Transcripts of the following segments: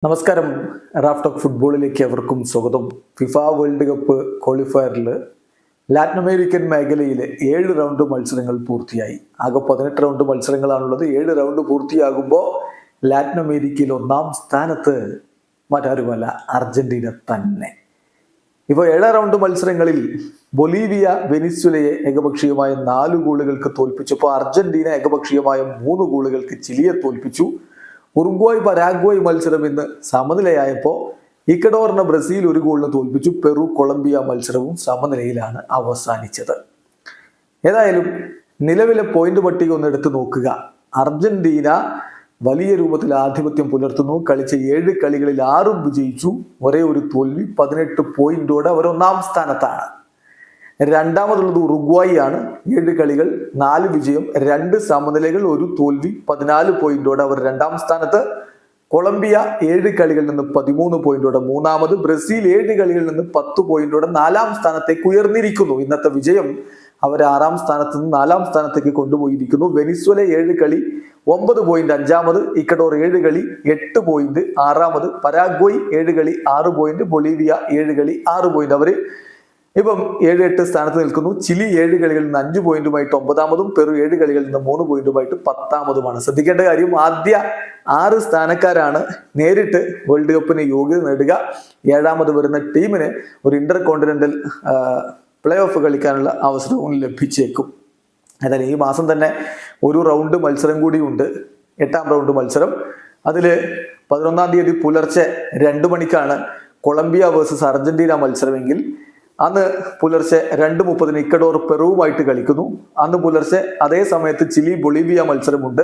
നമസ്കാരം. Raf talk ഫുട്ബോളിലേക്ക് അവർക്കും സ്വാഗതം. ഫിഫ വേൾഡ് കപ്പ് ക്വാളിഫയറിൽ ലാറ്റിൻ അമേരിക്കൻ മേഖലയിലെ 7 റൗണ്ട് മത്സരങ്ങൾ പൂർത്തിയായി. ആകെ 18 റൗണ്ട് മത്സരങ്ങളാണുള്ളത്. 7 റൗണ്ട് പൂർത്തിയാകുമ്പോൾ ലാറ്റിൻ അമേരിക്കയിൽ 1-ാം സ്ഥാനത്ത് മറ്റാരുമല്ല, അർജന്റീന തന്നെ. ഇപ്പോൾ 7 റൗണ്ട് മത്സരങ്ങളിൽ ബൊളീവിയ വെനിസ്വലയെ ഏകപക്ഷീയമായ 4 ഗോളുകൾക്ക് തോൽപ്പിച്ചപ്പോൾ അർജന്റീന ഏകപക്ഷീയമായ 3 ഗോളുകൾക്ക് ചിലിയെ തോൽപ്പിച്ചു. ഉറുഗ്വായ് പരാഗ്വായ് മത്സരം ഇന്ന് സമനിലയായപ്പോൾ ഇക്വഡോറിനെ ബ്രസീൽ 1 ഗോളിന് തോൽപ്പിച്ചു. പെറു കൊളംബിയ മത്സരവും സമനിലയിലാണ് അവസാനിച്ചത്. ഏതായാലും നിലവിലെ പോയിന്റ് പട്ടിക ഒന്ന് എടുത്തു നോക്കുക. അർജന്റീന വലിയ രൂപത്തിൽ ആധിപത്യം പുലർത്തുന്നു. കളിച്ച 7 കളികളിൽ 6 വിജയിച്ചു, ഒരേ ഒരു തോൽവി. 18 പോയിന്റോടെ അവർ 1-ാം സ്ഥാനത്താണ്. രണ്ടാമതുള്ളത് ഉറുഗ്വായി ആണ്. 7 കളികൾ 4 വിജയം, 2 സമനിലകൾ, 1 തോൽവി, 14 പോയിന്റോടെ അവർ 2-ാം സ്ഥാനത്ത്. കൊളംബിയ 7 കളികളിൽ നിന്ന് 13 പോയിന്റോടെ മൂന്നാമത്. ബ്രസീൽ 7 കളികളിൽ നിന്ന് 10 പോയിന്റോടെ 4-ാം സ്ഥാനത്തേക്ക് ഉയർന്നിരിക്കുന്നു. ഇന്നത്തെ വിജയം അവരെ 6-ാം സ്ഥാനത്ത് നിന്ന് 4-ാം സ്ഥാനത്തേക്ക് കൊണ്ടുപോയിരിക്കുന്നു. വെനിസ്വല 7 കളി 9 പോയിന്റ് 5-ാമത്. ഇക്വഡോർ 7 കളി 8 പോയിന്റ് 6-ാമത്. പരാഗ്വായ് 7 കളി 6 പോയിന്റ്. ബൊളീവിയ 7 കളി 6 പോയിന്റ്. അവര് ഇപ്പം 7-8 സ്ഥാനത്ത് നിൽക്കുന്നു. ചിലി 7 കളികളിൽ നിന്ന് 5 പോയിന്റുമായിട്ട് 9-ാമതും. പെറു 7 കളികളിൽ നിന്ന് 3 പോയിന്റുമായിട്ട് 10-ാമതുമാണ്. ശ്രദ്ധിക്കേണ്ട കാര്യം, ആദ്യ 6 സ്ഥാനക്കാരാണ് നേരിട്ട് വേൾഡ് കപ്പിന് യോഗ്യത നേടുക. 7-ാമത് വരുന്ന ടീമിന് ഒരു ഇന്റർ കോണ്ടിനെന്റൽ പ്ലേ ഓഫ് കളിക്കാനുള്ള അവസരവും ലഭിച്ചേക്കും. അതായത് ഈ മാസം തന്നെ ഒരു റൗണ്ട് മത്സരം കൂടിയുണ്ട്, 8-ാം റൗണ്ട് മത്സരം. അതിൽ 11-ാം തീയതി പുലർച്ചെ 2 മണിക്കാണ് കൊളംബിയ വേഴ്സസ് അർജന്റീന മത്സരമെങ്കിൽ അന്ന് പുലർച്ചെ 2:30 ഇക്വഡോർ പെറുവുമായിട്ട് കളിക്കുന്നു. അന്ന് പുലർച്ചെ അതേ സമയത്ത് ചിലി ബൊളീവിയ മത്സരമുണ്ട്.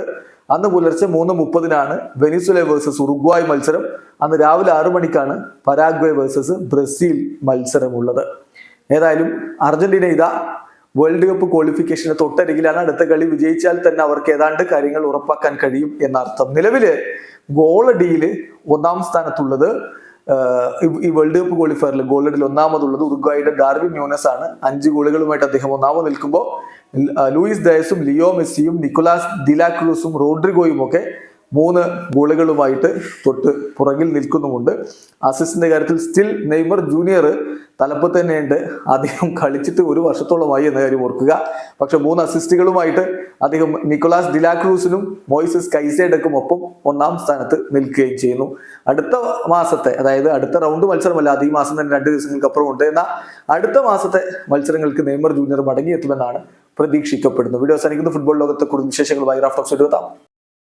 അന്ന് പുലർച്ചെ 3:30 വെനിസ്വല വേഴ്സസ് ഉറുഗ്വായ് മത്സരം. അന്ന് രാവിലെ 6 മണിക്കാണ് പരാഗ്വേ വേഴ്സസ് ബ്രസീൽ മത്സരമുള്ളത്. ഏതായാലും അർജന്റീന ഇതാ വേൾഡ് കപ്പ് ക്വാളിഫിക്കേഷന് തൊട്ടരികിലാണ്. അടുത്ത കളി വിജയിച്ചാൽ തന്നെ അവർക്ക് ഏതാണ്ട് കാര്യങ്ങൾ ഉറപ്പാക്കാൻ കഴിയും എന്നർത്ഥം. നിലവില് ഗോളടിയിൽ 1-ാം സ്ഥാനത്തുള്ളത് ഈ വേൾഡ് കപ്പ് ക്വാളിഫയറിൽ ഗോളടിയിൽ 1-ാമതുള്ളത് ഉറുഗ്വായുടെ ഡാർവിൻ ന്യൂനസ് ആണ്. 5 ഗോളുകളുമായിട്ട് അദ്ദേഹം 1-ാമത് നിൽക്കുമ്പോൾ ലൂയിസ് ഡയസും ലിയോ മെസ്സിയും നിക്കോളാസ് ഡിലാക്രൂസും റോഡ്രിഗോയും ഒക്കെ 3 ഗോളുകളുമായിട്ട് തൊട്ട് പുറകിൽ നിൽക്കുന്നുമുണ്ട്. അസിസ്റ്റിന്റെ കാര്യത്തിൽ സ്റ്റിൽ നെയ്മർ ജൂനിയർ തലപ്പത്ത് തന്നെയുണ്ട്. അദ്ദേഹം കളിച്ചിട്ട് 1 വർഷത്തോളമായി എന്ന കാര്യം ഓർക്കുക. പക്ഷെ 3 അസിസ്റ്റുകളുമായിട്ട് അദ്ദേഹം നിക്കോളാസ് ഡിലാക്രൂസിനും മോയിസസ് കൈസേഡക്കും ഒപ്പം 1-ാം സ്ഥാനത്ത് നിൽക്കുകയും ചെയ്യുന്നു. അടുത്ത മാസത്തെ, അതായത് അടുത്ത റൗണ്ട് മത്സരമല്ല, അത് ഈ മാസം തന്നെ 2 ദിവസങ്ങൾക്ക് അപ്പുറമുണ്ട്. എന്നാൽ അടുത്ത മാസത്തെ മത്സരങ്ങൾക്ക് നെയ്മർ ജൂനിയർ മടങ്ങിയെത്തുമെന്നാണ് പ്രതീക്ഷിക്കപ്പെടുന്നു. വീഡിയോ അവസാനിക്കുന്ന ഫുട്ബോൾ ലോകത്തെ കൂടുതൽ വിശേഷങ്ങളുമായി റാഫ് ടോക്സ് എടുത്താം.